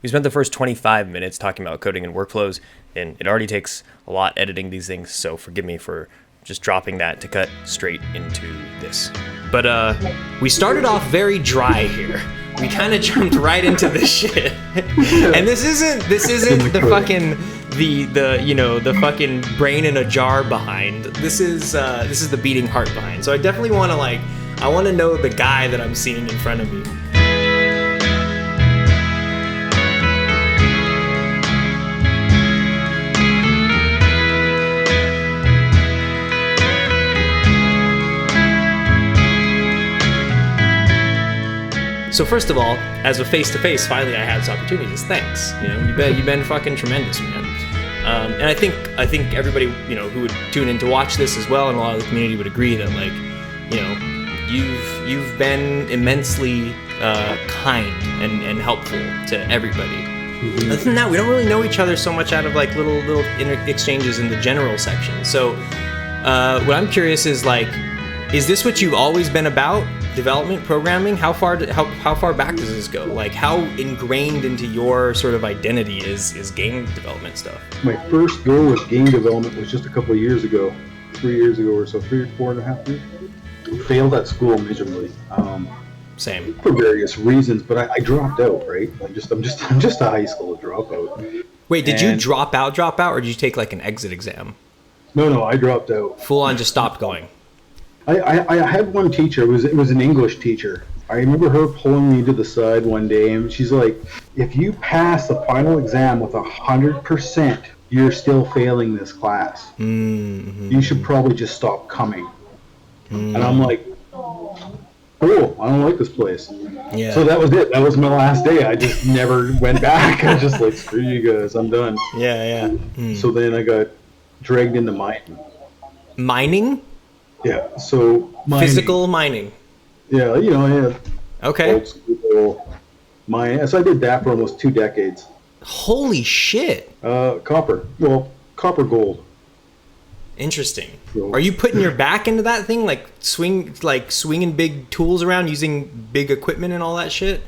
We spent the first 25 minutes talking about coding and workflows, and it already takes a lot editing these things, so forgive me for just dropping that to cut straight into this. But we started off very dry here. We kind of jumped right into this shit. And this isn't the fucking the fucking brain in a jar behind. This is the beating heart behind. So I definitely want to I want to know the guy that I'm seeing in front of me. So first of all, as a face-to-face, finally I had this opportunity. Thanks. You've been fucking tremendous, man. And I think everybody, who would tune in to watch this as well, and a lot of the community would agree that, you've been immensely kind and helpful to everybody. Mm-hmm. Other than that, we don't really know each other so much out of little exchanges in the general section. So what I'm curious is is this what you've always been about? Development, programming? How far back does this go? How ingrained into your sort of identity is game development stuff? My first go with game development was just a couple of years ago, 3 years ago or so, 4.5 years. Failed at school miserably. Same. For various reasons, but I dropped out. Right? I'm just a high school dropout. Wait, did you drop out, or did you take an exit exam? No, I dropped out. Full on, just stopped going. I had one teacher. It was an English teacher. I remember her pulling me to the side one day, and she's like, "If you pass the final exam with 100%, you're still failing this class. Mm-hmm. You should probably just stop coming." Mm. And I'm like, "Cool, I don't like this place." Yeah. So that was it. That was my last day. I just never went back. I was just like, "Screw you guys, I'm done." Yeah. Mm. So then I got dragged into mining. Mining? Yeah, so mining. Physical mining. Yeah, yeah. Okay. Old school mining. So I did that for almost 2 decades. Holy shit. Copper. Well, copper gold. Interesting. So, are you putting your back into that thing, swinging big tools around, using big equipment and all that shit?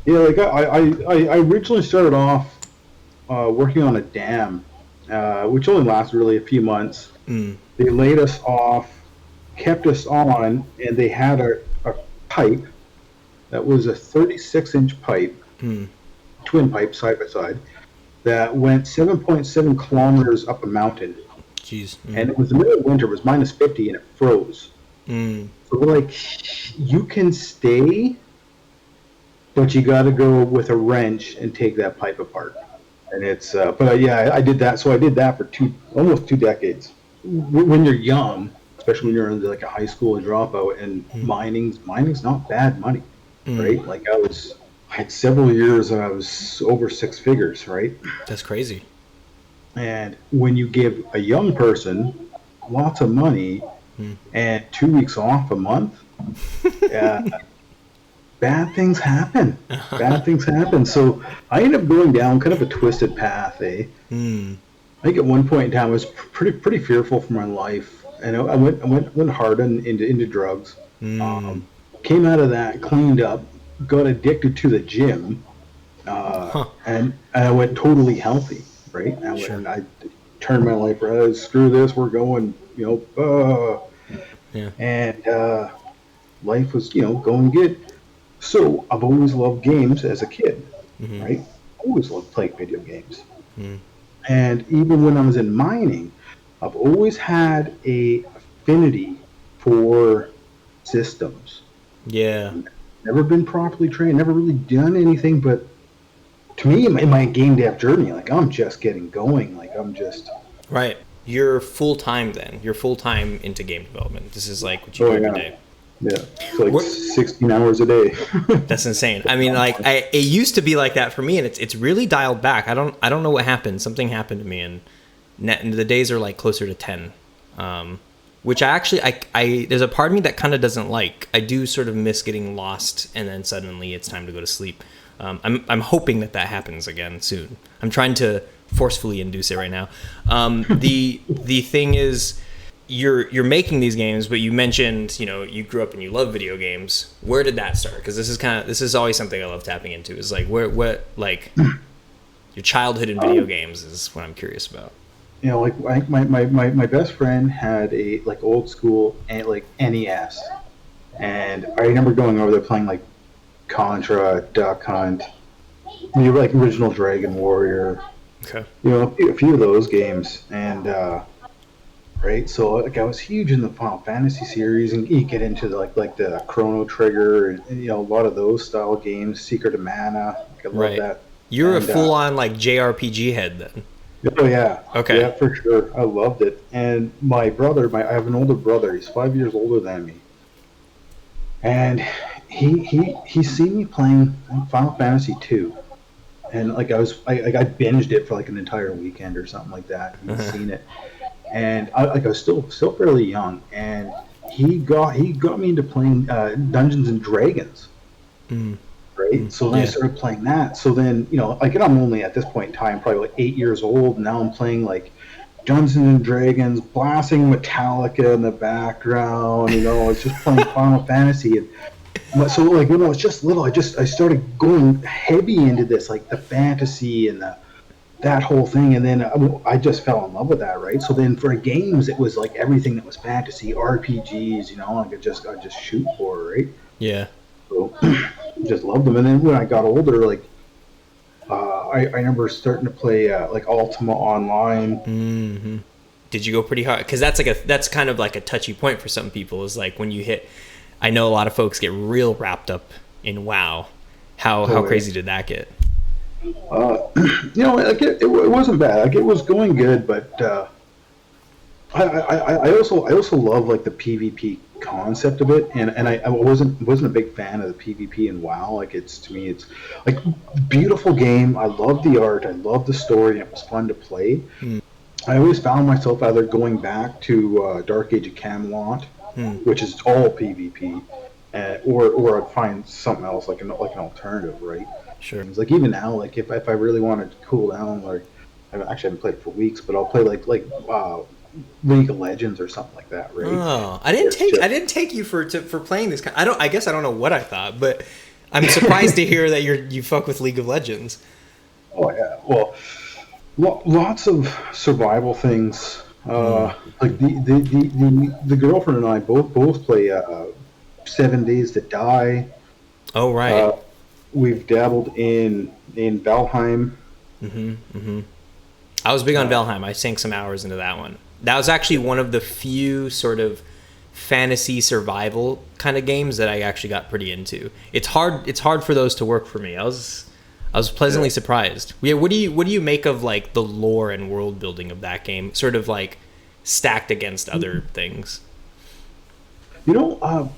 Yeah, I originally started off working on a dam, which only lasted really a few months. Mm. They laid us off, kept us on, and they had a pipe that was a 36-inch pipe, twin pipe side by side, that went 7.7 kilometers up a mountain. Jeez. And it was the middle of winter, it was minus 50, and it froze. So we're like, you can stay, but you got to go with a wrench and take that pipe apart. And it's, I did that. So I did that for almost 2 decades. When you're young, especially when you're in a high school dropout, and mining's not bad money, right? I had several years that I was over 6 figures, right? That's crazy. And when you give a young person lots of money and 2 weeks off a month, bad things happen. So I ended up going down kind of a twisted path, I think at one point in time I was pretty fearful for my life, and I went hard into drugs. Came out of that, cleaned up, got addicted to the gym, and I went totally healthy. Right? And I turned my life around. Screw this, we're going. And life was going good. So I've always loved games as a kid, right? Always loved playing video games. And even when I was in mining, I've always had a affinity for systems. Yeah. Never been properly trained, never really done anything, but to me, in my game dev journey, I'm just getting going. Right. You're full-time then. You're full-time into game development. This is what you do every day. Yeah. So 16 hours a day. That's insane. I mean, it used to be like that for me, and it's really dialed back. I don't know what happened. Something happened to me, and the days are closer to 10. Which I there's a part of me that kind of doesn't like. I do sort of miss getting lost, and then suddenly it's time to go to sleep. I'm hoping that happens again soon. I'm trying to forcefully induce it right now. The thing is, you're making these games, but you mentioned, you know, you grew up and you love video games. Where did that start? Because this is always something I love tapping into. Is like what like your childhood in video games is what I'm curious about. You know, like my best friend had a like old school like NES, and I remember going over there playing like Contra, Duck Hunt, like original Dragon Warrior. Okay. You know, a few of those games, and right. So like I was huge in the Final Fantasy series, and you get into like the Chrono Trigger, and you know a lot of those style games, Secret of Mana. Like, I love that. You're a full on like JRPG head then. Oh yeah. Okay. Yeah, for sure. I loved it. And my brother, I have an older brother. He's 5 years older than me, and he seen me playing Final Fantasy 2. And like I binged it for like an entire weekend or something like that. He'd seen it, and I was still fairly young, and he got me into playing Dungeons and Dragons. Right. So then I started playing that. So then, you know, like I'm only at this point in time probably like 8 years old. Now I'm playing like Dungeons and Dragons, blasting Metallica in the background. You know, it's just playing Final Fantasy. And so like when I was just little, I started going heavy into this, like the fantasy and that whole thing. And then I just fell in love with that. Right. So then for games, it was like everything that was fantasy, RPGs. You know, I could just shoot for. Right. Yeah. So just loved them. And then when I got older, like I remember starting to play like Ultima Online. Mm-hmm. Did you go pretty hard? Because that's kind of like a touchy point for some people. Is like when you hit. I know a lot of folks get real wrapped up in WoW. How crazy did that get? You know, like it wasn't bad. Like it was going good, but I also love like the PvP concept of it, and I wasn't a big fan of the PvP in WoW. Like to me it's like beautiful game. I love the art, I love the story, and it was fun to play. I always found myself either going back to Dark Age of Camelot, which is all PvP, or I'd find something else like an alternative, right? Sure. It's like even now, like if I really wanted to cool down, like I haven't played it for weeks, but I'll play like League of Legends or something like that, right? Oh, I didn't take you for playing this. I guess I don't know what I thought, but I'm surprised to hear that you fuck with League of Legends. Oh yeah, well, lots of survival things. Like the girlfriend and I both play 7 Days to Die. Oh right. We've dabbled in Valheim. I was big on Valheim. I sank some hours into that one. That was actually one of the few sort of fantasy survival kind of games that I actually got pretty into. It's hard for those to work for me. I was pleasantly surprised. Yeah, what do you make of like the lore and world building of that game, sort of like stacked against other things? You know,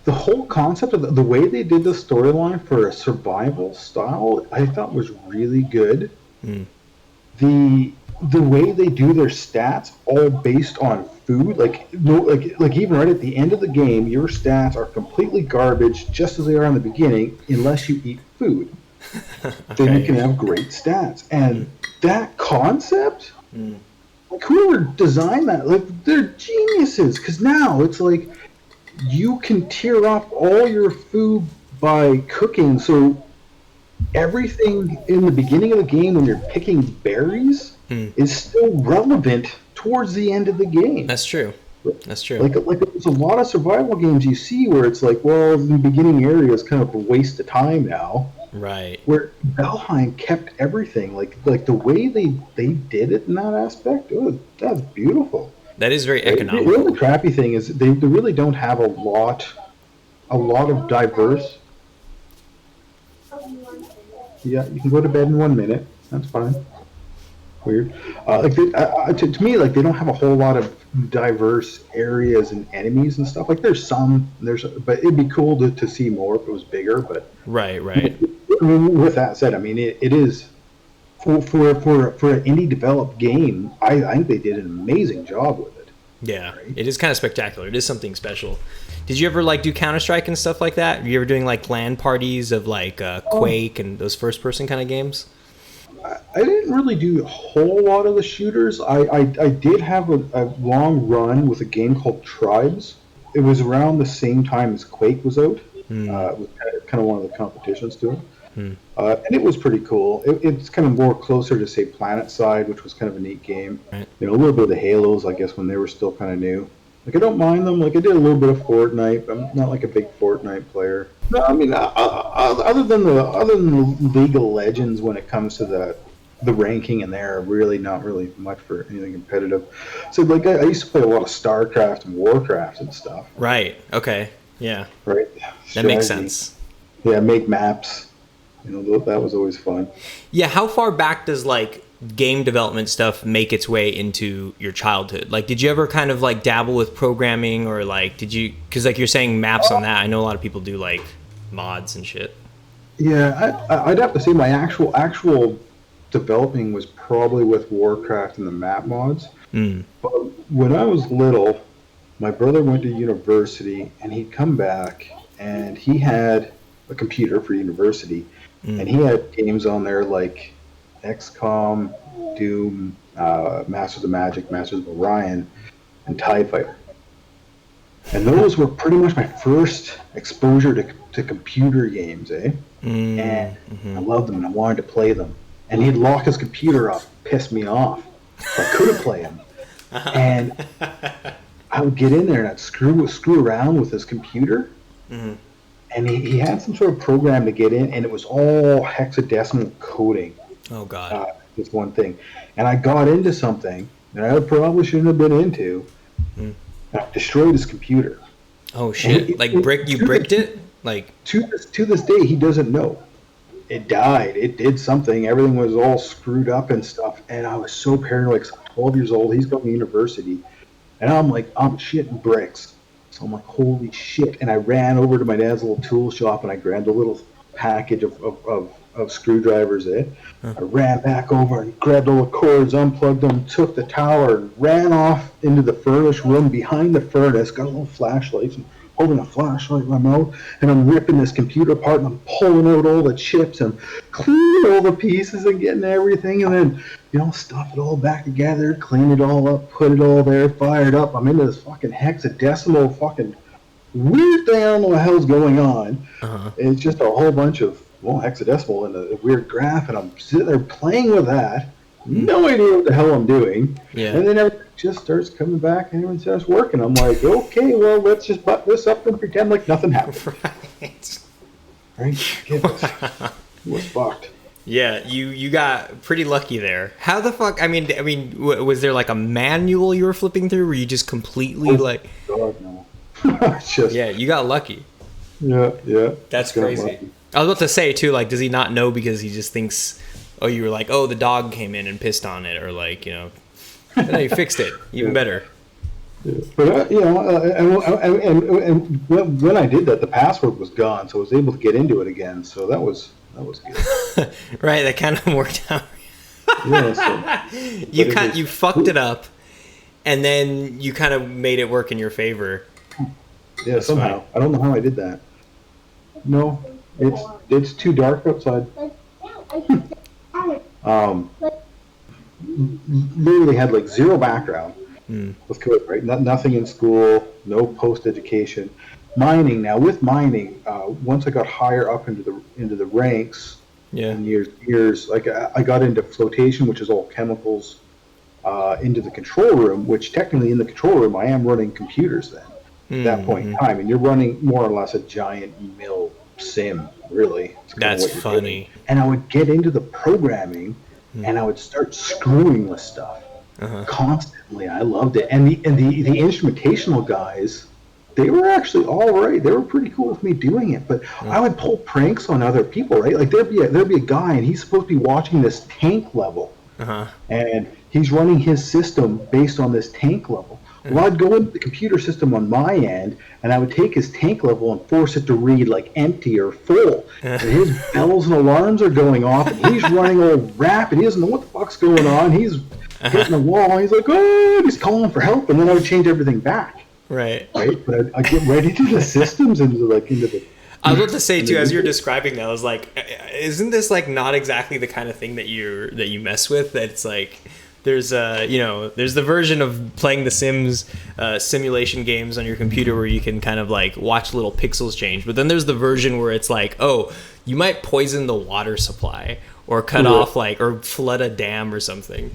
the whole concept of the way they did the storyline for a survival style, I thought was really good. The way they do their stats, all based on food, like even right at the end of the game, your stats are completely garbage, just as they are in the beginning, unless you eat food. Okay. Then you can have great stats, and that concept, like whoever designed that, like they're geniuses. Because now it's like you can tier up all your food by cooking, so everything in the beginning of the game when you're picking berries is still relevant towards the end of the game. That's true. Like there's a lot of survival games you see where it's like, well, the beginning area is kind of a waste of time now. Right. Where Valheim kept everything, like the way they did it in that aspect, that's beautiful. That is very economical. The only crappy thing is they really don't have a lot of diverse. Yeah, you can go to bed in 1 minute. That's fine. Weird. To me, like they don't have a whole lot of diverse areas and enemies and stuff. Like there's but it'd be cool to see more if it was bigger. But right. With that said, I mean it is for an indie developed game. I think they did an amazing job with it. Yeah, right? It is kind of spectacular. It is something special. Did you ever like do Counter-Strike and stuff like that? Were you ever doing like LAN parties of like Quake and those first-person kind of games? I didn't really do a whole lot of the shooters. I did have a long run with a game called Tribes. It was around the same time as Quake was out. It was kind of one of the competitions to it. And it was pretty cool. It's kind of more closer to, say, PlanetSide, which was kind of a neat game. Right. You know, a little bit of the Halos, I guess, when they were still kind of new. Like, I don't mind them. Like, I did a little bit of Fortnite, but I'm not like a big Fortnite player. No, I mean, other than the League of Legends, when it comes to the ranking in there, really not really much for anything competitive. So, like, I used to play a lot of StarCraft and Warcraft and stuff. Right. Okay. Yeah. Right. That makes sense. Yeah, make maps. You know, that was always fun. Yeah, how far back does like game development stuff make its way into your childhood? Like, did you ever kind of like dabble with programming, or like did you, because like you're saying maps on that, I know a lot of people do like mods and shit. Yeah, I'd have to say my actual developing was probably with Warcraft and the map mods. But when I was little, my brother went to university, and he'd come back, and he had a computer for university, and he had games on there like XCOM, Doom, Masters of Magic, Masters of Orion, and TIE Fighter. And those were pretty much my first exposure to computer games, eh? And I loved them, and I wanted to play them. And he'd lock his computer up, piss me off. So I couldn't play them. And I would get in there and I'd screw around with his computer. And he had some sort of program to get in, and it was all hexadecimal coding. Oh, God. This one thing. And I got into something that I probably shouldn't have been into. And I destroyed his computer. Oh, shit. You bricked it? Like, to this day, he doesn't know. It died. It did something. Everything was all screwed up and stuff. And I was so paranoid, 'cause I'm 12 years old. He's going to university. And I'm like, I'm shitting bricks. So I'm like, holy shit. And I ran over to my dad's little tool shop, and I grabbed a little package of screwdrivers. I ran back over and grabbed all the cords, unplugged them, took the tower, and ran off into the furnace room behind the furnace, got a little flashlight, and holding a flashlight in my mouth, and I'm ripping this computer apart, and I'm pulling out all the chips and cleaning all the pieces and getting everything, and then, you know, stuff it all back together, clean it all up, put it all there, fired up. I'm into this fucking hexadecimal fucking weird thing. I don't know what the hell's going on. It's just a whole bunch of, well, hexadecimal and a weird graph, and I'm sitting there playing with that. No idea what the hell I'm doing. Yeah. And then everything just starts coming back, and everything starts working. I'm like, okay, well, let's just butt this up and pretend like nothing happened. Right? It was fucked. Yeah, you got pretty lucky there. How the fuck? I mean, was there like a manual you were flipping through? Were you just completely like? God, no. Yeah, you got lucky. Yeah. That's crazy. Lucky. I was about to say too, like, does he not know because he just thinks, oh, you were like, oh, the dog came in and pissed on it, or like, you know, no, you fixed it, even better. Yeah. But you know, and when I did that, the password was gone, so I was able to get into it again. So that was good. Right, that kind of worked out. Yeah. So, you fucked it up, and then you kind of made it work in your favor. Yeah, That's somehow. funny. I don't know how I did that. No, it's too dark outside. Literally had like zero background with code, right? Nothing in school, no post-education. Mining now, with mining, once I got higher up into the ranks, in years, like I got into flotation, which is all chemicals, into the control room, which technically in the control room I am running computers then. At that point in time, and you're running more or less a giant mill sim, really. That's funny. Doing. And I would get into the programming, and I would start screwing with stuff constantly. I loved it, and the instrumentational guys, they were actually all right. They were pretty cool with me doing it, but I would pull pranks on other people, right? Like there'd be a guy, and he's supposed to be watching this tank level, and he's running his system based on this tank level. Well, I'd go into the computer system on my end, and I would take his tank level and force it to read like empty or full. And his bells and alarms are going off, and he's running all rapid. He doesn't know what the fuck's going on. He's hitting the wall. He's like, oh, and he's calling for help, and then I would change everything back. Right. But I'd get right into the systems, into the I was about to say too, as you're describing that, I was like, isn't this like not exactly the kind of thing that you mess with? That it's like there's there's the version of playing the Sims simulation games on your computer where you can kind of like watch little pixels change, but then there's the version where it's like, oh, you might poison the water supply or cut off like or flood a dam or something.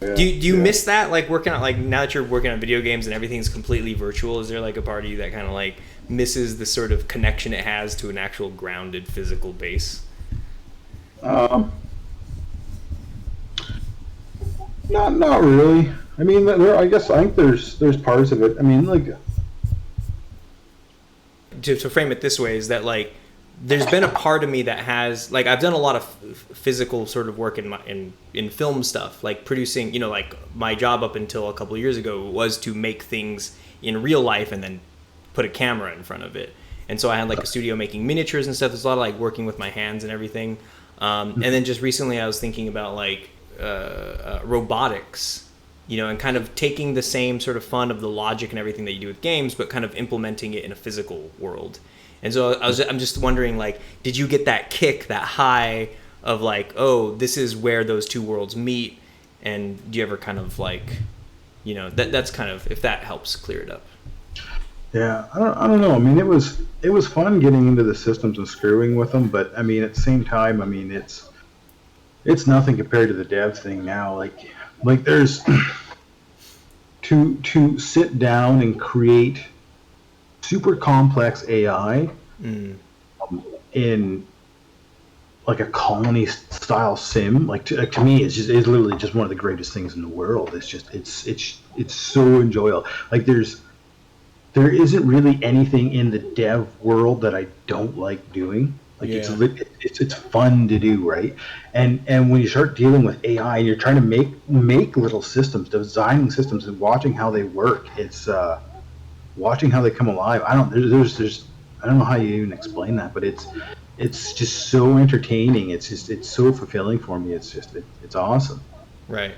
Yeah, do you miss that, like working on, like now that you're working on video games and everything's completely virtual, is there like a part of you that kind of like misses the sort of connection it has to an actual grounded physical base? Not really. I mean, I think there's parts of it. I mean, like to frame it this way is that like there's been a part of me that has like I've done a lot of physical sort of work in film stuff, like producing, like my job up until a couple of years ago was to make things in real life and then put a camera in front of it. And so I had like a studio making miniatures and stuff. There's a lot of like working with my hands and everything. And then just recently I was thinking about like robotics, and kind of taking the same sort of fun of the logic and everything that you do with games, but kind of implementing it in a physical world. And so I'm just wondering, like, did you get that kick, that high of like, oh, this is where those two worlds meet? And do you ever kind of like, that's kind of, if that helps clear it up. Yeah, I don't know. I mean, it was fun getting into the systems and screwing with them, but I mean, at the same time, I mean, it's nothing compared to the dev thing now. Like there's to sit down and create super complex AI in like a colony style sim, like to me, it's literally just one of the greatest things in the world. It's so enjoyable. Like there isn't really anything in the dev world that I don't like doing. Like it's fun to do, right? And when you start dealing with AI and you're trying to make little systems, designing systems and watching how they work, it's watching how they come alive. I don't know how you even explain that, but it's just so entertaining. It's so fulfilling for me. It's awesome. Right.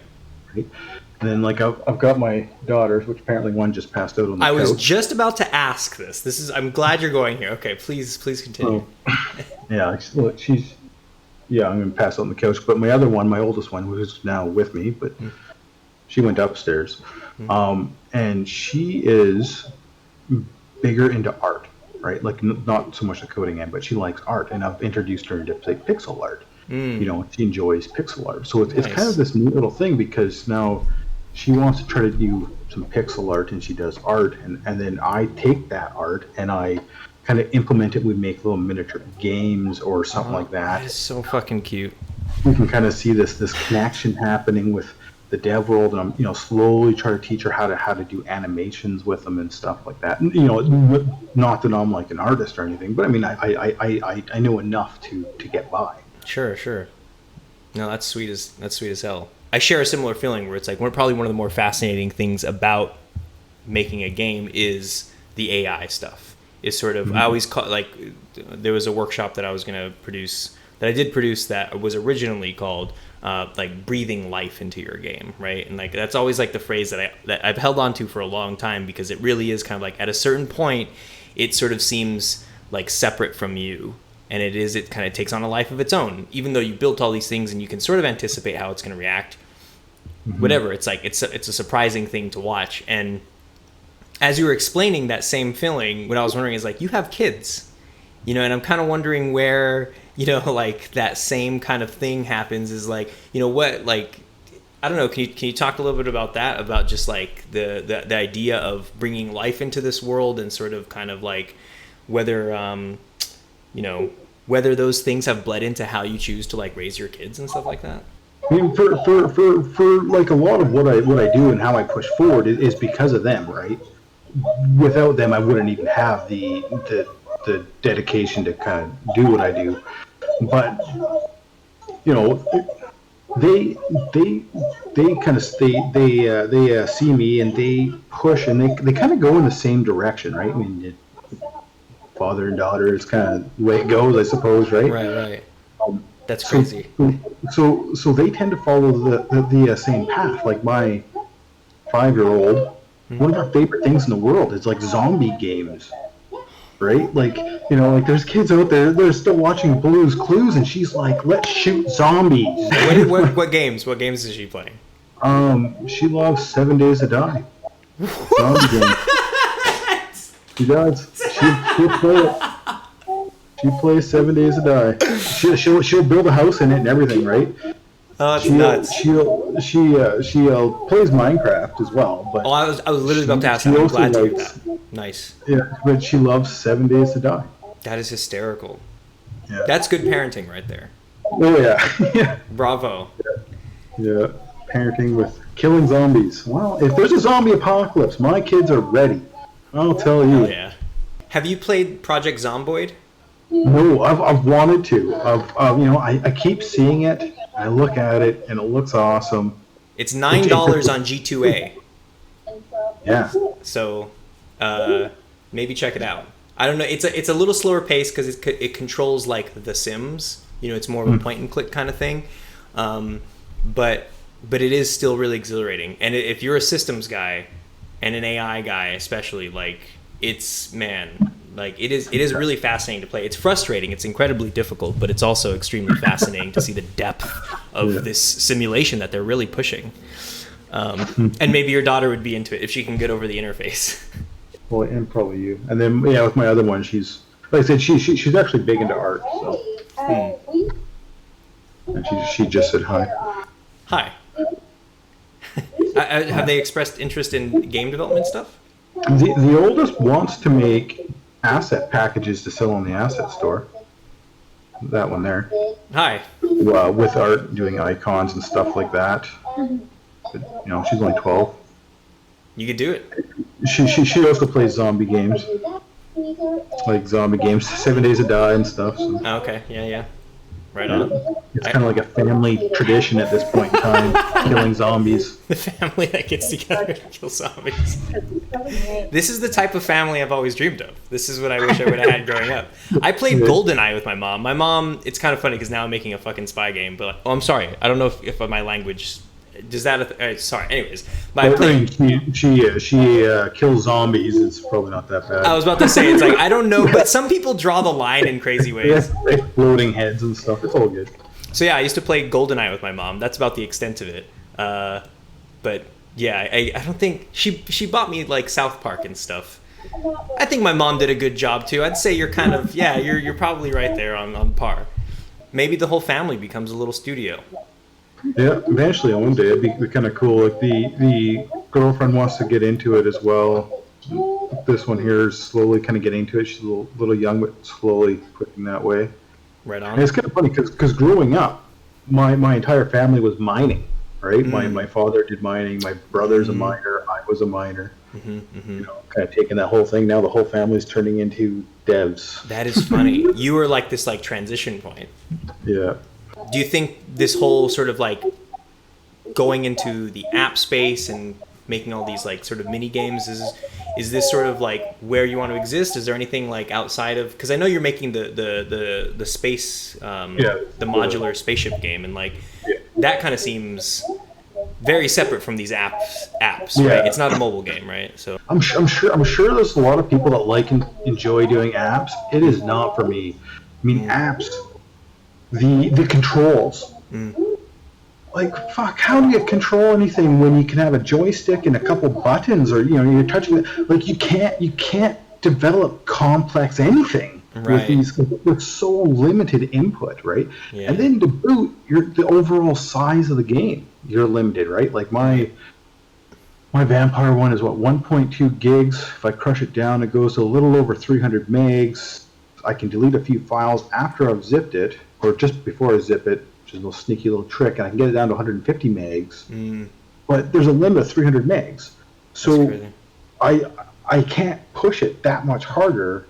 And then like I've got my daughters, which apparently one just passed out on the couch. I was just about to ask this. I'm glad you're going here. Okay, please continue. Yeah, look, I'm gonna pass out on the couch. But my other one, my oldest one, who's now with me, but she went upstairs, and she is bigger into art, right? Like not so much the coding end, but she likes art, and I've introduced her into pixel art. She enjoys pixel art, so it's kind of this neat little thing because now she wants to try to do some pixel art, and she does art, and then I take that art and I kind of implement it. We make little miniature games or something like that. It's so fucking cute. We can kind of see this connection happening with the dev world, and I'm slowly trying to teach her how to do animations with them and stuff like that. And, not that I'm like an artist or anything, but I mean I know enough to get by. Sure. No, that's sweet as hell. I share a similar feeling where it's like probably one of the more fascinating things about making a game is the AI stuff. Is sort of I always call like there was a workshop that I was going to produce that I did produce that was originally called like breathing life into your game, right? And like that's always like the phrase that I've held on to for a long time because it really is kind of like at a certain point it sort of seems like separate from you. And it kind of takes on a life of its own, even though you built all these things and you can sort of anticipate how it's going to react. Whatever, it's like it's a surprising thing to watch. And as you were explaining that same feeling, what I was wondering is like you have kids, and I'm kind of wondering where like that same kind of thing happens. Is like what, like I don't know. Can you talk a little bit about that? About just like the idea of bringing life into this world and sort of kind of like whether whether those things have bled into how you choose to like raise your kids and stuff like that. I mean, for like a lot of what I do and how I push forward is because of them, right? Without them, I wouldn't even have the dedication to kind of do what I do. But they kind of they see me and they push and they kind of go in the same direction, right? I mean, father and daughter is kind of the way it goes, I suppose, right? Right. That's crazy. So they tend to follow the same path. Like my 5-year-old, one of our favorite things in the world is like zombie games. right? Like, like there's kids out there, they're still watching Blue's Clues, and she's like, let's shoot zombies. What games? What games is she playing? She loves 7 Days to Die. Zombie game. She does. She'll play it. She plays 7 Days to Die. She'll build a house in it and everything, right? Oh, that's nuts. She plays Minecraft as well, but I was literally about to ask that. I'm glad to hear that. Nice. Yeah, but she loves 7 Days to Die. That is hysterical. Yeah. That's good parenting right there. Oh yeah. Yeah. Bravo. Yeah. Parenting with killing zombies. Well, if there's a zombie apocalypse, my kids are ready. I'll tell you. Oh yeah. Have you played Project Zomboid? No, I've wanted to. I keep seeing it. I look at it, and it looks awesome. It's $9 on G2A. Yeah. So, maybe check it out. I don't know. It's a little slower pace because it controls like The Sims. It's more of a point and click kind of thing. But it is still really exhilarating. And if you're a systems guy and an AI guy, especially, like it is really fascinating to play. It's frustrating. It's incredibly difficult, but it's also extremely fascinating to see the depth of this simulation that they're really pushing. And maybe your daughter would be into it if she can get over the interface. Well, and probably you. And then, with my other one, she's, like I said, she's actually big into art. So. And she just said hi. Hi. Have they expressed interest in game development stuff? The oldest wants to make asset packages to sell on the asset store. That one there. Hi. Well, with art, doing icons and stuff like that. But, she's only 12. You could do it. She also plays zombie games. Like zombie games, 7 Days to Die and stuff. So. Oh, okay, yeah. Right on. It's kind of like a family tradition at this point in time, killing zombies. The family that gets together to kill zombies. This is the type of family I've always dreamed of. This is what I wish I would have had growing up. I played GoldenEye with my mom. My mom, it's kind of funny because now I'm making a fucking spy game. But I'm sorry. I don't know if my language... Does that... sorry. Anyways. She kills zombies. It's probably not that bad. I was about to say, it's like, I don't know, but some people draw the line in crazy ways. Exploding heads and stuff. It's all good. So yeah, I used to play GoldenEye with my mom. That's about the extent of it. But yeah, I don't think... She bought me like South Park and stuff. I think my mom did a good job too. I'd say you're kind of... Yeah, you're probably right there on par. Maybe the whole family becomes a little studio. Yeah, eventually one day it'd be kind of cool. Like the girlfriend wants to get into it as well. This one here is slowly kind of getting into it. She's a little young, but slowly pushing that way. Right on. And it's kind of funny because growing up, my entire family was mining. Right, my father did mining. My brother's a miner. I was a miner. Kind of taking that whole thing. Now the whole family's turning into devs. That is funny. You were like this transition point. Yeah. Do you think this whole sort of like going into the app space and making all these like sort of mini games is this sort of like where you want to exist? Is there anything like outside of, because I know you're making the space the modular spaceship game, and like that kind of seems very separate from these apps, right? It's not a mobile game, right? So I'm sure there's a lot of people that like and enjoy doing apps. It is not for me. I mean, apps. The controls. Like, fuck, how do you control anything when you can have a joystick and a couple buttons, or you're touching it? Like, you can't develop complex anything with these with so limited input, right? Yeah. And then to boot, the overall size of the game, you're limited, right? Like my Vampire one is 1.2 gigs. If I crush it down, it goes to a little over 300 megs. I can delete a few files after I've zipped it, or just before I zip it, which is a little sneaky little trick, and I can get it down to 150 megs. But there's a limit of 300 megs. So I can't push it that much harder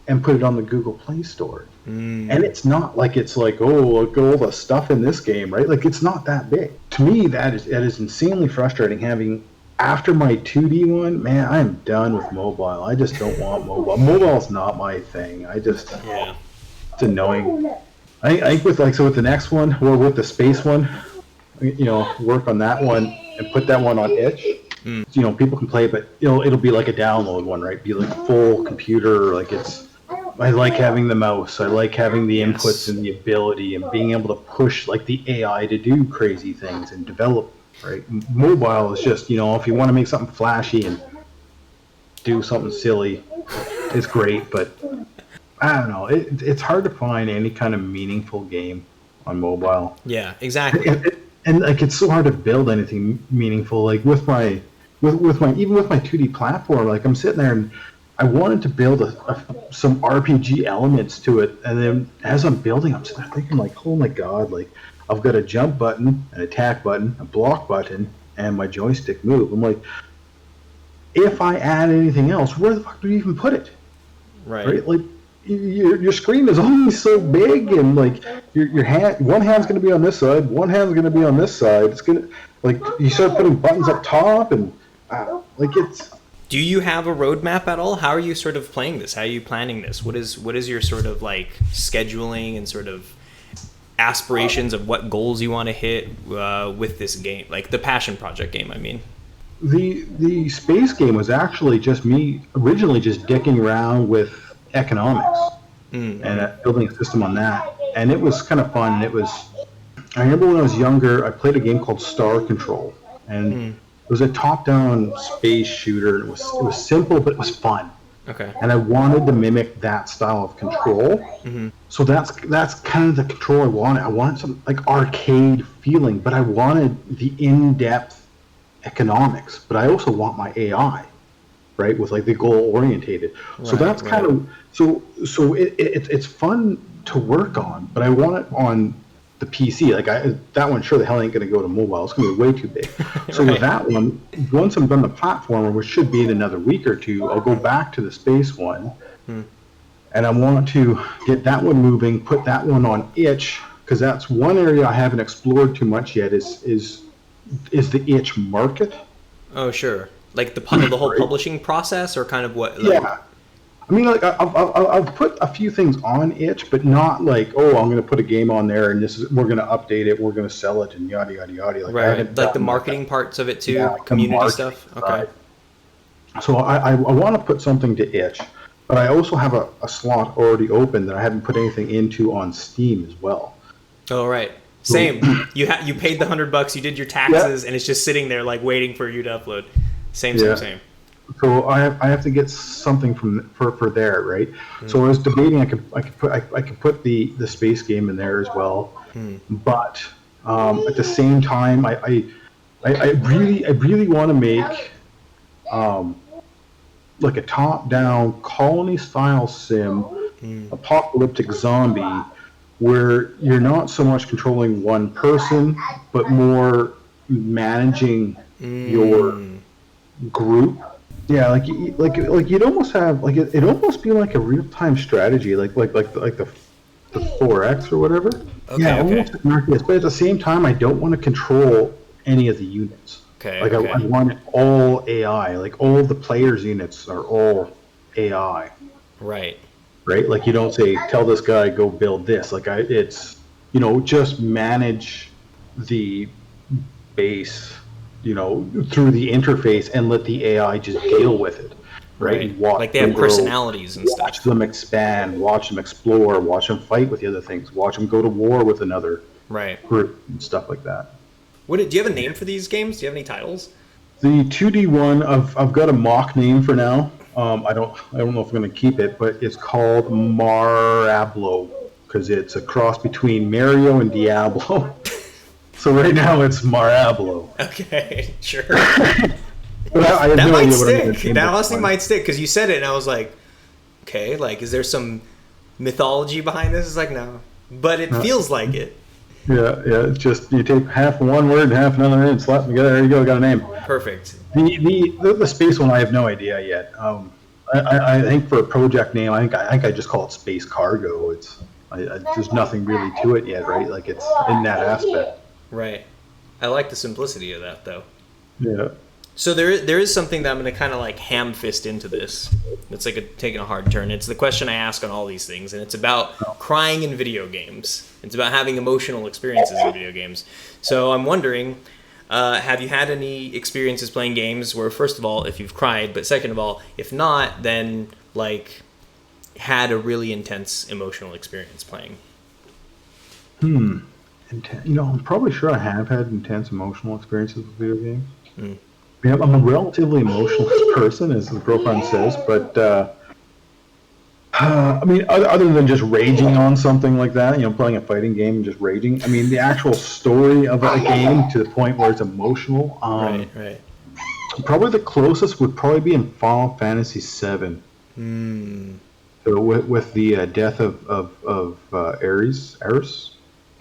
and put it on the Google Play Store. And it's not like it's like, oh, look at all the stuff in this game, right? Like, it's not that big. To me, that is insanely frustrating having... After my 2D one, man, I'm done with mobile. I just don't want mobile. Mobile's not my thing. It's annoying. I think with the next one, or with the space one, work on that one and put that one on itch. People can play it, but it'll be like a download one, right? Be like full computer, like it's I like having the mouse. I like having the Yes. inputs and the ability and being able to push like the AI to do crazy things and develop. Right, mobile is just, if you want to make something flashy and do something silly, it's great. But I don't know. It's hard to find any kind of meaningful game on mobile. Yeah, exactly. And like it's so hard to build anything meaningful. Like with my even with my 2D platform, like I'm sitting there and I wanted to build some RPG elements to it, and then as I'm building, I'm sitting there thinking like, oh my god, like I've got a jump button, an attack button, a block button, and my joystick move. I'm like, if I add anything else, where the fuck do you even put it? Right? Like your screen is only so big, and like your hand, one hand's going to be on this side, one hand's going to be on this side. It's gonna like you start putting buttons up top, and like it's. Do you have a roadmap at all? How are you sort of playing this? How are you planning this? What is your sort of like scheduling and sort of aspirations of what goals you want to hit with this game, like the passion project game? I mean, the space game was actually just me originally just dicking around with economics and building a system on that, and it was kind of fun. I remember when I was younger, I played a game called Star Control, and it was a top-down space shooter. And it was simple, but it was fun. Okay. And I wanted to mimic that style of control. Mm-hmm. So that's kind of the control I wanted. I wanted some like arcade feeling, but I wanted the in-depth economics. But I also want my AI, right, with like the goal-orientated. Right, so that's kind of it's fun to work on, but I want it on the PC. Like that one, sure the hell ain't going to go to mobile. It's going to be way too big. So with that one, once I'm done the platformer, which should be in another week or two, I'll go back to the space one, and I want to get that one moving. Put that one on itch, because that's one area I haven't explored too much yet. Is the itch market? Oh sure, like the whole right. Publishing process, or kind of what? Like... Yeah. I mean, like I've put a few things on itch, but not like, oh, I'm going to put a game on there and we're going to update it, we're going to sell it, and yada yada yada. Like, right, like the marketing parts of it too, yeah, community stuff. Okay. So I want to put something to itch, but I also have a slot already open that I haven't put anything into on Steam as well. Oh right, same. You paid the $100, you did your taxes, and it's just sitting there like waiting for you to upload. Same. So I have to get something for there, right? So I was debating I could put the space game in there as well, but at the same time I really want to make like a top-down colony style sim, apocalyptic zombie, where you're not so much controlling one person, but more managing your group. Yeah, like you'd almost have like it'd almost be like a real-time strategy, like the 4X or whatever. Okay, yeah, almost like RTS, but at the same time, I don't want to control any of the units. Okay. I want all AI. Like all of the players' units are all AI. Right. Right. Like you don't say, tell this guy go build this. Like it's just manage the base. Through the interface and let the AI just deal with it, right? Like they have personalities and stuff. Watch them expand, watch them explore, watch them fight with the other things, watch them go to war with another group and stuff like that. Do you have a name for these games? Do you have any titles? The 2D one, I've got a mock name for now. I don't know if I'm going to keep it, but it's called Marablo because it's a cross between Mario and Diablo. So right now it's Marablo. Okay, sure. But I have that no might idea stick. What I'm that honestly might stick because you said it and I was like, okay, like is there some mythology behind this? It's like no, but it feels like it. Yeah. It's just you take half one word and half another and slap them together. There you go, got a name. Perfect. The space one I have no idea yet. I think for a project name, I think I just call it Space Cargo. There's nothing really to it yet, right? Like it's in that aspect. Right. I like the simplicity of that, though. Yeah. So there is something that I'm going to kind of like ham fist into this. It's like taking a hard turn. It's the question I ask on all these things, and it's about crying in video games. It's about having emotional experiences in video games. So I'm wondering, have you had any experiences playing games where, first of all, if you've cried, but second of all, if not, then like, had a really intense emotional experience playing? I'm probably sure I have had intense emotional experiences with video games. I mean, I'm a relatively emotional person, as the girlfriend says, but I mean, other than just raging on something like that, playing a fighting game and just raging. I mean, the actual story of a game to the point where it's emotional. Right. Probably the closest would probably be in Final Fantasy VII. So with the death of Ares,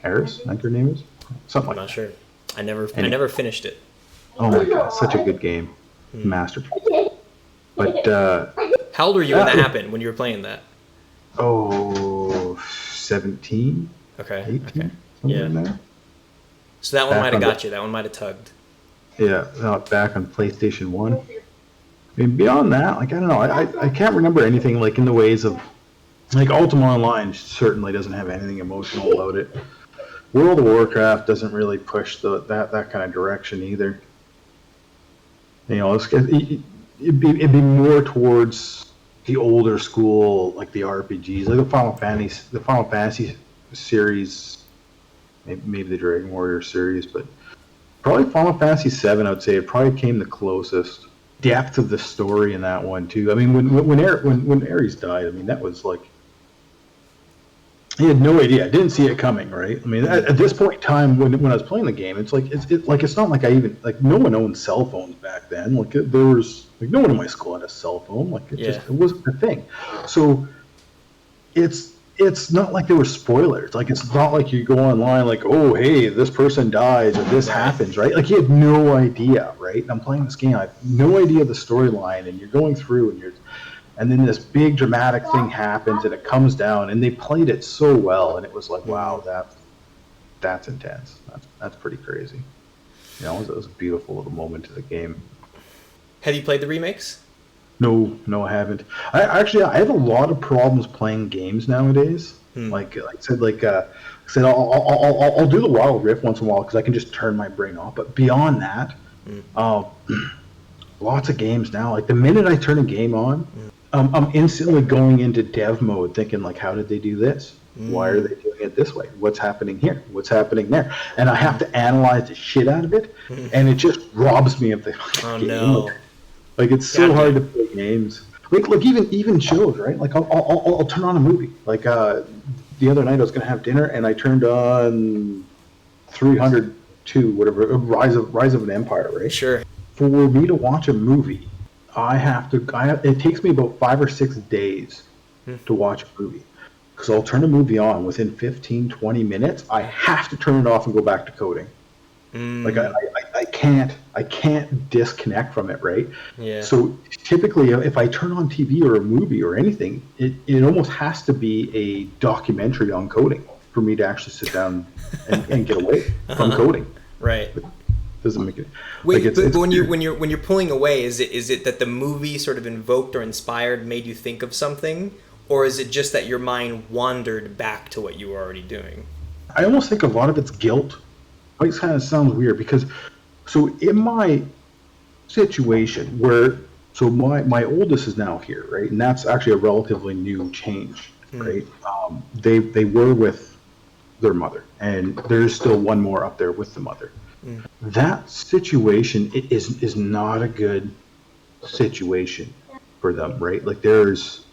I think her name is something I'm like not that. sure. I never finished it. Oh my god, such a good game, masterpiece. But how old were you when that happened? When you were playing that? 17, Okay. 18, Yeah. somewhere in there. So that one might have got you. That one might have tugged. Yeah, back on PlayStation 1. I mean, beyond that, I don't know. I can't remember anything like in the ways of Ultima Online certainly doesn't have anything emotional about it. World of Warcraft doesn't really push that kind of direction either. It'd be more towards the older school, like the RPGs, like the Final Fantasy series, maybe the Dragon Warrior series, but probably Final Fantasy VII. I would say it probably came the closest. Depth of the story in that one too. I mean, when Ares died, I mean that was like he had no idea. I didn't see it coming, right? I mean, at this point in time, when I was playing the game, it's not like I even no one owned cell phones back then. Like there was no one in my school had a cell phone. Like it wasn't a thing. So it's not like there were spoilers. Like it's not like you go online like, oh hey, this person dies or this happens, right? Like he had no idea, right? I'm playing this game, I have no idea the storyline, and you're going through and then this big dramatic thing happens and it comes down, and they played it so well, and it was like, wow, that's intense. That's pretty crazy. It was a beautiful little moment to the game. Have you played the remakes? No, I haven't. I have a lot of problems playing games nowadays. Like I said, I'll do the Wild Rift once in a while because I can just turn my brain off. But beyond that, lots of games now. Like the minute I turn a game on, I'm instantly going into dev mode, thinking like, how did they do this? Why are they doing it this way? What's happening here? What's happening there? And I have to analyze the shit out of it, and it just robs me of the game. No. Like it's so hard to play games. Like even shows, right? Like I'll turn on a movie. Like the other night I was gonna have dinner and I turned on 302, whatever, Rise of an Empire, right? Sure. For me to watch a movie, it takes me about 5 or 6 days to watch a movie. Because I'll turn a movie on within 15, 20 minutes. I have to turn it off and go back to coding. Like I can't disconnect from it, right? Yeah. So typically, if I turn on TV or a movie or anything, it almost has to be a documentary on coding for me to actually sit down and get away from coding. Right. It doesn't make it. Wait, like but when you're pulling away, is it that the movie sort of invoked or inspired, made you think of something, or is it just that your mind wandered back to what you were already doing? I almost think a lot of it's guilt. It kind of sounds weird because, so in my situation where, so my oldest is now here, right, and that's actually a relatively new change, right? They were with their mother, and there's still one more up there with the mother. That situation is not a good situation for them, right? Like there's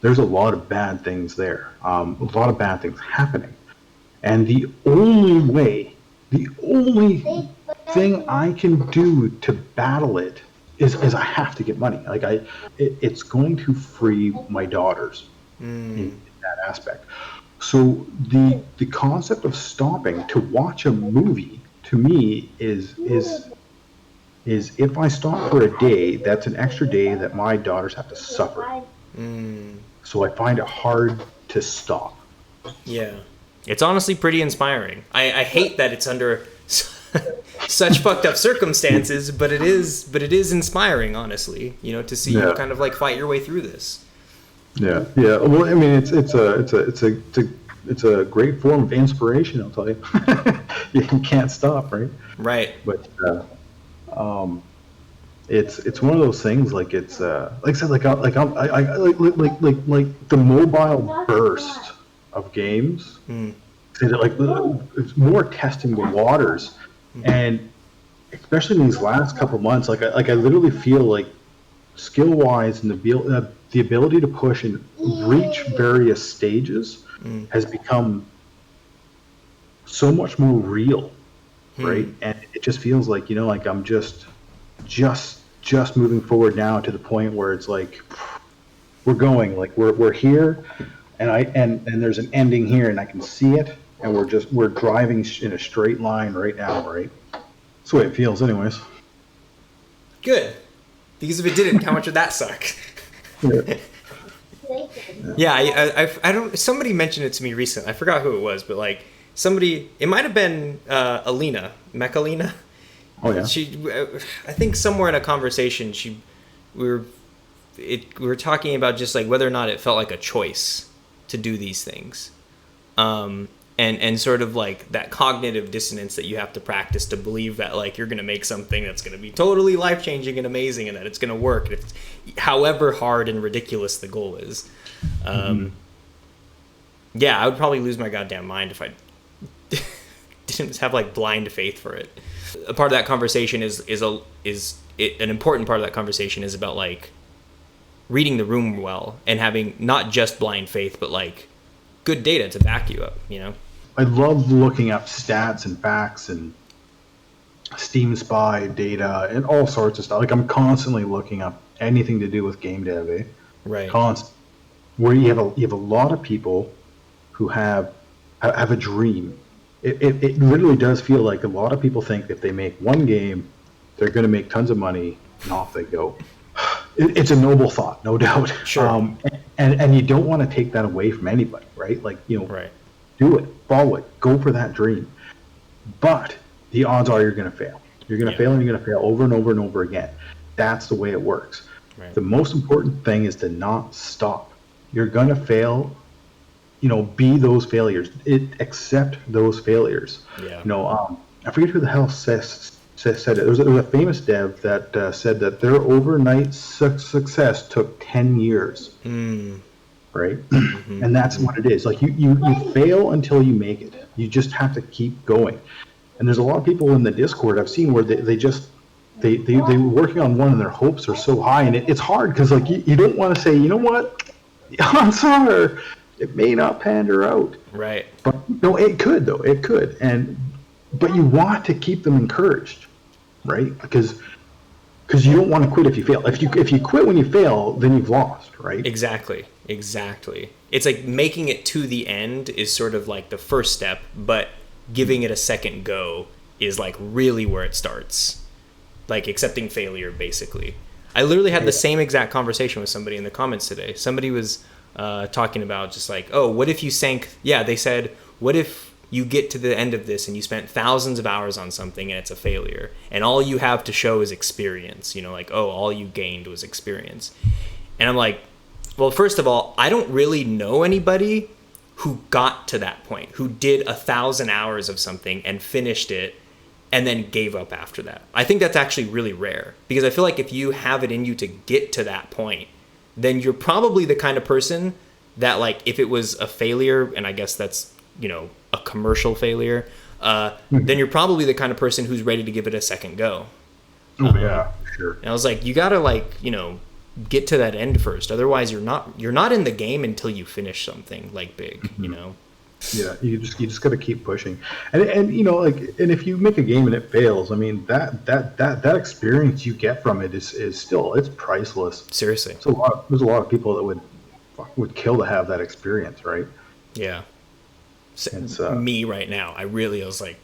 a lot of bad things there, a lot of bad things happening, and the only thing I can do to battle it is I have to get money. Like it's going to free my daughters in that aspect. So the concept of stopping to watch a movie to me is if I stop for a day, that's an extra day that my daughters have to suffer. So I find it hard to stop. Yeah. It's honestly pretty inspiring. I hate that it's under such fucked up circumstances, but it is inspiring, honestly. To see you kind of like fight your way through this. Yeah. Well, I mean, it's a great form of inspiration. I'll tell you. You can't stop, right? Right. But it's one of those things. Like it's like I said, like the mobile burst of games. So that, like it's more testing the waters, and especially in these last couple months, I literally feel like skill wise and the ability to push and reach various stages has become so much more real, right? And it just feels like, like I'm just moving forward now to the point where it's like we're going, like we're here, and there's an ending here, and I can see it, and we're driving in a straight line right now, right? That's the way it feels, anyways. Good, because if it didn't, how much would that suck? Yeah, I don't. Somebody mentioned it to me recently. I forgot who it was, but like somebody, it might have been Alina, Mechalina. Oh yeah. I think somewhere in a conversation, we were talking about just like whether or not it felt like a choice to do these things, and sort of like that cognitive dissonance that you have to practice to believe that like you're gonna make something that's gonna be totally life changing and amazing, and that it's gonna work, however hard and ridiculous the goal is. Yeah, I would probably lose my goddamn mind if I didn't have like blind faith for it. A part of that conversation an important part of that conversation is about like reading the room well and having not just blind faith, but like good data to back you up, I love looking up stats and facts and Steam Spy data and all sorts of stuff. Like I'm constantly looking up anything to do with game dev, eh? Right. Where you have a lot of people who have a dream. It literally does feel like a lot of people think if they make one game, they're going to make tons of money, and off they go. It's a noble thought, no doubt. Sure. And you don't want to take that away from anybody, right? Like, right. Do it, follow it, go for that dream. But the odds are you're going to fail. You're going to fail, and you're going to fail over and over and over again. That's the way it works. Right. The most important thing is to not stop. You're going to fail. Be those failures. Accept those failures. Yeah. I forget who the hell said it. There was a famous dev that said that their overnight success took 10 years. Right? Mm-hmm. And that's what it is. Like you fail until you make it. You just have to keep going. And there's a lot of people in the Discord I've seen where they were working on one and their hopes are so high, and it's hard because like you don't want to say, you know what, the odds are it may not pander out. Right. But no, it could though. It could. But you want to keep them encouraged, right? Because you don't want to quit if you fail. If you quit when you fail, then you've lost, right? Exactly. It's like making it to the end is sort of like the first step, but giving it a second go is like really where it starts. Like accepting failure, basically. I literally had the same exact conversation with somebody in the comments today. Somebody was talking about just like, oh, what if you sank? Yeah, they said, what if you get to the end of this and you spent thousands of hours on something and it's a failure, and all you have to show is experience, like, oh, all you gained was experience. And I'm like, well, first of all, I don't really know anybody who got to that point, who did 1,000 hours of something and finished it and then gave up after that. I think that's actually really rare, because I feel like if you have it in you to get to that point, then you're probably the kind of person that, like, if it was a failure, and I guess that's, a commercial failure, then you're probably the kind of person who's ready to give it a second go. Oh, yeah, sure. And I was like, you gotta, like, get to that end first. Otherwise, you're not in the game until you finish something like big, Yeah, you just got to keep pushing, and and if you make a game and it fails, I mean that experience you get from it is still, it's priceless. Seriously, there's a lot of people that would kill to have that experience, right? Yeah, it's me right now. I was like,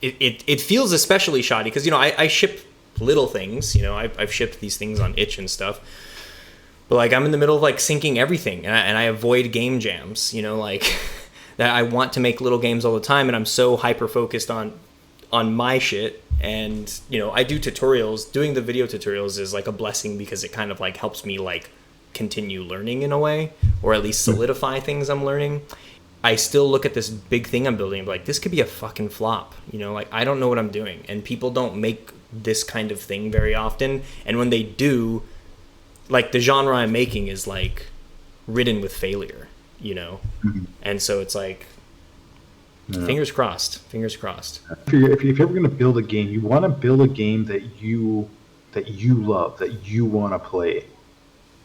it feels especially shoddy because I ship little things. I've shipped these things on itch and stuff. But like I'm in the middle of like syncing everything, and I avoid game jams, like that. I want to make little games all the time, and I'm so hyper focused on my shit. And I do tutorials. Doing the video tutorials is like a blessing because it kind of like helps me like continue learning in a way, or at least solidify things I'm learning. I still look at this big thing I'm building and be like, this could be a fucking flop. Like I don't know what I'm doing, and people don't make this kind of thing very often. And when they do, like, the genre I'm making is like ridden with failure, you know? Mm-hmm. And so it's like, fingers crossed. If you're ever going to build a game, you want to build a game that you love, that you want to play,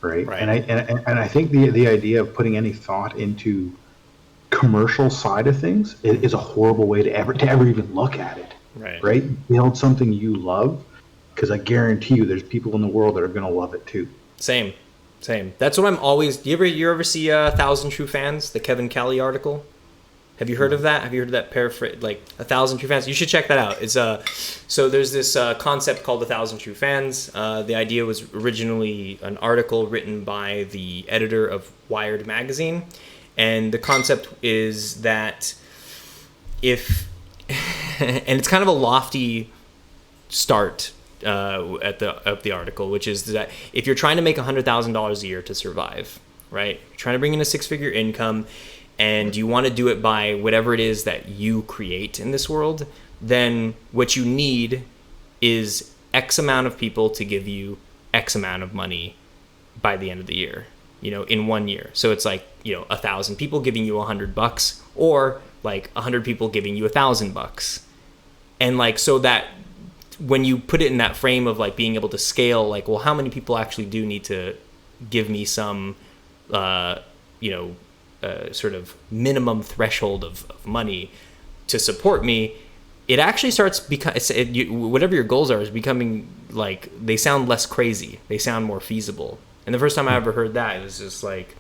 right? And I think the idea of putting any thought into commercial side of things is a horrible way to ever even look at it. Right? Build something you love, because I guarantee you, there's people in the world that are going to love it too. Same. That's what I'm always. Do you ever see 1,000 True Fans, the Kevin Kelly article? Have you heard of that? Have you heard of that paraphrase, like 1,000 True Fans? You should check that out. It's so there's this concept called 1,000 True Fans. The idea was originally an article written by the editor of Wired magazine, and the concept is that if and it's kind of a lofty start at the article, which is that if you're trying to make $100,000 a year to survive, right? You're trying to bring in a 6-figure income, and you want to do it by whatever it is that you create in this world, then what you need is X amount of people to give you X amount of money by the end of the year, you know, in 1 year. So it's like, you know, 1,000 people giving you $100, or like 100 people giving you $1,000. And like, so that when you put it in that frame of like being able to scale, like, well, how many people actually do need to give me some, sort of minimum threshold of money to support me, it actually starts whatever your goals are is becoming like, they sound less crazy. They sound more feasible. And the first time I ever heard that, it was just like,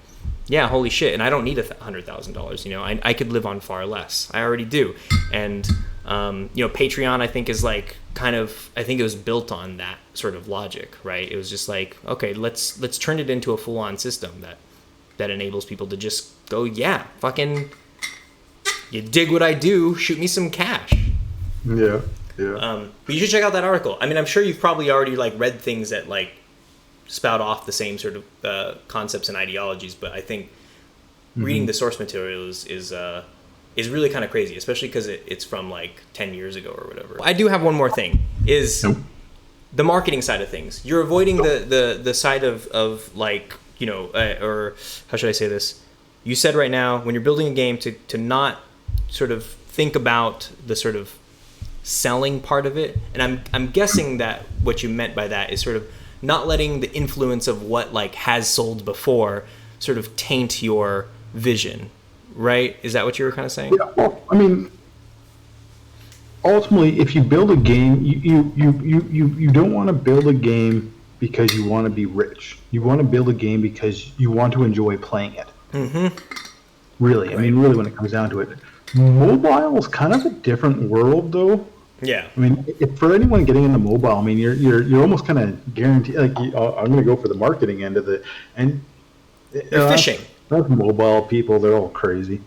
yeah, holy shit. And I don't need $100,000. You know, I could live on far less. I already do. And, Patreon, I think, is like kind of, I think it was built on that sort of logic, right? It was just like, okay, let's turn it into a full-on system that enables people to just go, yeah, fucking, you dig what I do, shoot me some cash. Yeah. But you should check out that article. I mean, I'm sure you've probably already like read things that like spout off the same sort of concepts and ideologies, but I think reading the source material is really kind of crazy, especially because it's from like 10 years ago or whatever. I do have one more thing, is the marketing side of things. You're avoiding the side of like, you know, or how should I say this? You said right now, when you're building a game, to not sort of think about the sort of selling part of it. And I'm guessing that what you meant by that is sort of not letting the influence of what like has sold before sort of taint your vision, right? Is that what you were kind of saying? Yeah. Well, I mean, ultimately, if you build a game, you don't want to build a game because you want to be rich. You want to build a game because you want to enjoy playing it. Mm-hmm. Really, right. I mean, really, when it comes down to it, mobile is kind of a different world, though. Yeah. I mean, for anyone getting into mobile, I mean, you're almost kind of guaranteed. Like, I'm going to go for the marketing end of it, and you're fishing. That's mobile people; they're all crazy.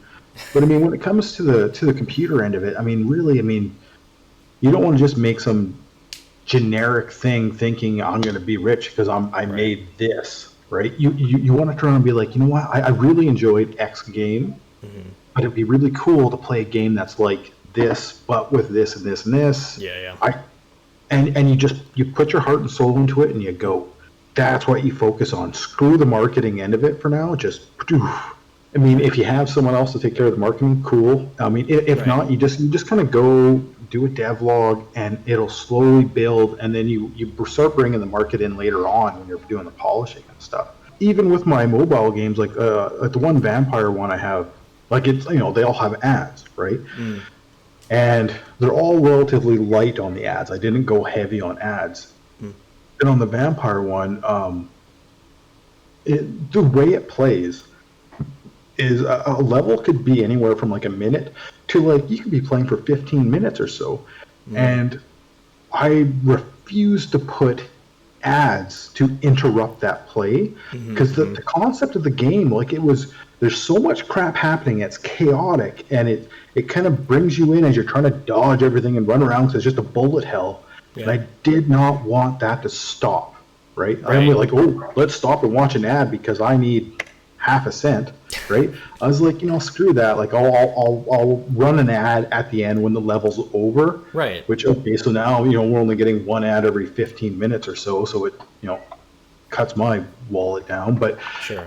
But I mean, when it comes to the computer end of it, I mean, really, I mean, you don't want to just make some generic thing thinking I'm going to be rich because I made this, right? You want to turn and be like, you know what? I really enjoyed X game, but it'd be really cool to play a game that's like this, but with this and this and this. Yeah. And you put your heart and soul into it and you go. That's what you focus on. Screw the marketing end of it for now. Just, I mean, if you have someone else to take care of the marketing, cool. I mean, if not, you just kind of go do a devlog and it'll slowly build, and then you start bringing the market in later on when you're doing the polishing and stuff. Even with my mobile games, like the one vampire one I have, like, it's, you know, they all have ads, right? And they're all relatively light on the ads. I didn't go heavy on ads. And on the vampire one, the way it plays is a level could be anywhere from like a minute to like, you could be playing for 15 minutes or so. And I refuse to put ads to interrupt that play, because the concept of the game, like, there's so much crap happening, it's chaotic, and it kind of brings you in as you're trying to dodge everything and run around because it's just a bullet hell. And I did not want that to stop, right? I'm like, oh, let's stop and watch an ad because I need half a cent, right? I was like, screw that. Like, I'll run an ad at the end when the level's over. Right. Which, okay, so now, we're only getting one ad every 15 minutes or so. So it, cuts my wallet down. But sure.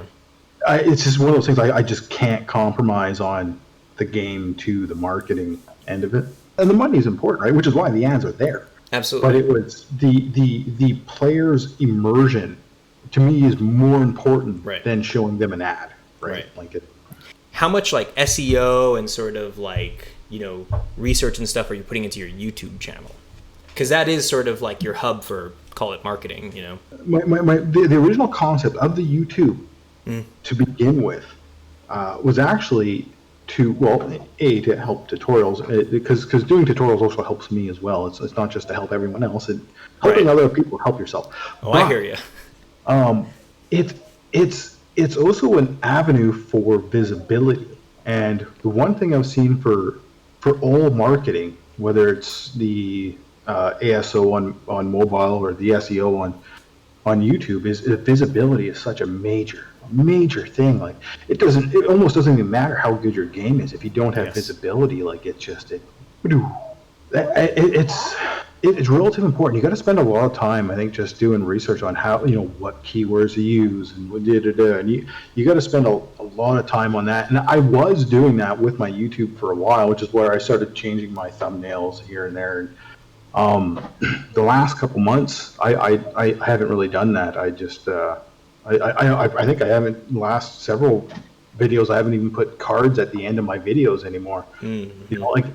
It's just one of those things I just can't compromise on the game to the marketing end of it. And the money is important, right? Which is why the ads are there. Absolutely. But it was the player's immersion to me is more important than showing them an ad, right? Like it. How much like SEO and sort of like, research and stuff are you putting into your YouTube channel? Because that is sort of like your hub for, call it marketing, The original concept of the YouTube to begin with was actually to help tutorials, because doing tutorials also helps me as well. It's not just to help everyone else, and helping other people help yourself. Oh, but, I hear you. It's also an avenue for visibility, and the one thing I've seen for all marketing, whether it's the ASO on mobile or the SEO on YouTube, is visibility is such a major thing. Like it almost doesn't even matter how good your game is if you don't have visibility. Like it's relatively important. You got to spend a lot of time, I think, just doing research on how, what keywords to use and and you got to spend a lot of time on that. And I was doing that with my YouTube for a while, which is where I started changing my thumbnails here and there. The last couple months, I haven't really done that. I just I think I haven't, the last several videos, I haven't even put cards at the end of my videos anymore. Mm-hmm. Like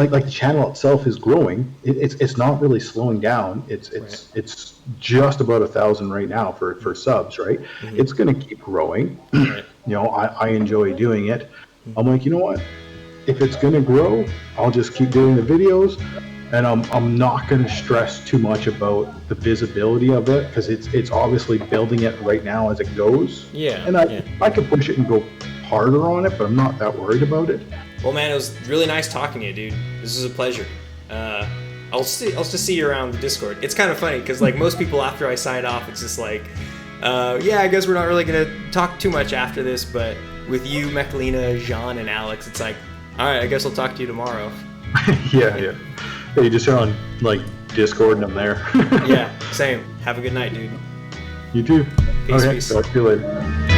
the channel itself is growing. It's not really slowing down. It's just about 1,000 right now for subs, right? Mm-hmm. It's going to keep growing. Right. I enjoy doing it. Mm-hmm. I'm like, you know what? If it's going to grow, I'll just keep doing the videos. And I'm not going to stress too much about the visibility of it, because it's obviously building it right now as it goes. Yeah. And I could push it and go harder on it, but I'm not that worried about it. Well, man, it was really nice talking to you, dude. This is a pleasure. I'll just see you around the Discord. It's kind of funny because like most people after I sign off, it's just like, I guess we're not really going to talk too much after this, but with you, Mechalina, Jean, and Alex, it's like, all right, I guess I'll talk to you tomorrow. Yeah. You just are on like Discord and I'm there. Yeah, same. Have a good night, dude. You too. Peace. Talk to you later.